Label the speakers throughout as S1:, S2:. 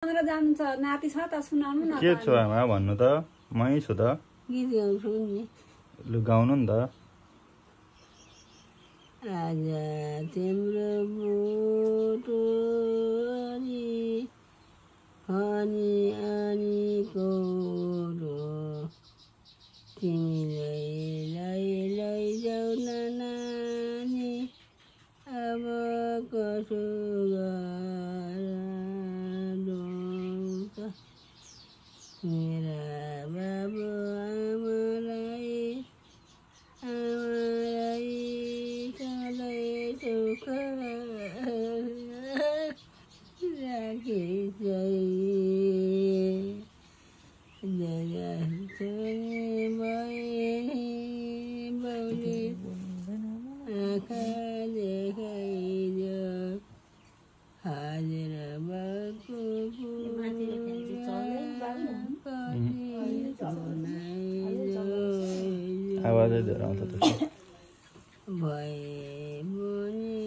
S1: जान्छ नाति छ त सुनाउनु न
S2: के छु आमा भन्नु त मै छु त
S3: गीत गाउँछु नि
S2: लु गाउनु नि त
S3: आज तिम्रो मुटु अनि अनिको तिमीलाई लैजाऊ न नानी अब कसो मेरा बाबु आमालाई सधैँ सुख राखी जगा सुने बहिनी बाउले आँखा देखाइदियो हाजेर बाबु
S2: आवाजै धेरै आउँछ त
S3: भए मुनि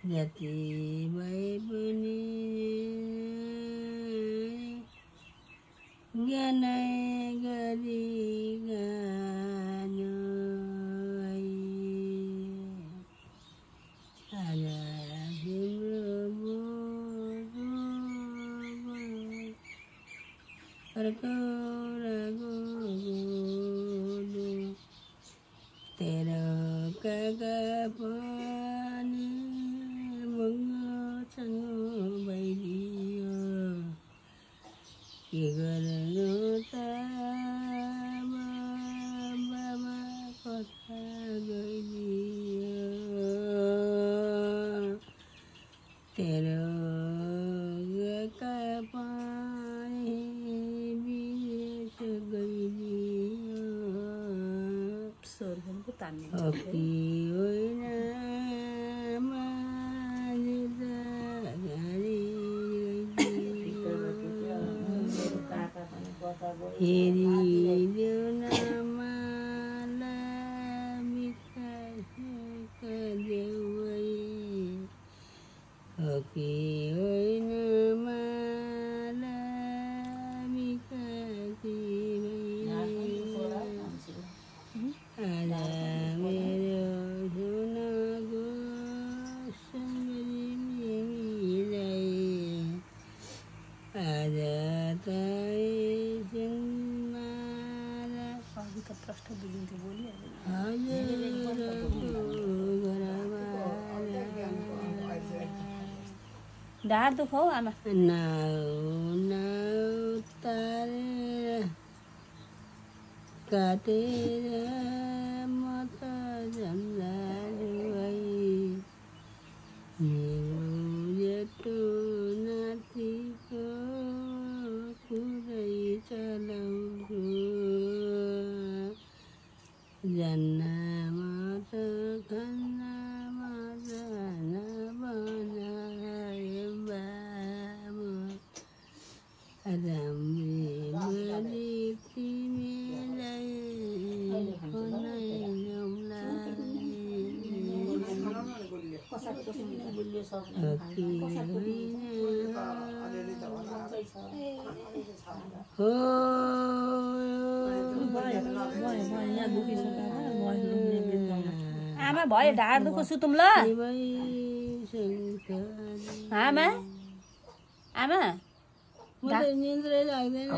S3: जति भए पनि ज्ञानै गरी गानो आज तिम्रो तेरो काका पनि भइदियो के गर्नु त बाबा कथा गइदियो तेरो काका पनि विदेश गइदियो हकी होइन हेरिदेऊ न मलाई विकास देऊ हकी होइन मलाई विकास आज मेरो सुनको सम्झिलाई आज प्रश्न बुझिन्थ्यो बोली ढाड दुखौ आमा नाउ तारेर काटेर म त झन्झाडु मेरो जेठो नातिको कुरै चलाउँछु जन्नमा त खानामा जान बनायो बाबु राम्री तिमीलाई बनाइनौला हो
S1: आमा भयो ढाड दुखो सुतौँ ल आमा आमा
S3: निन्द्रै लाग्दैन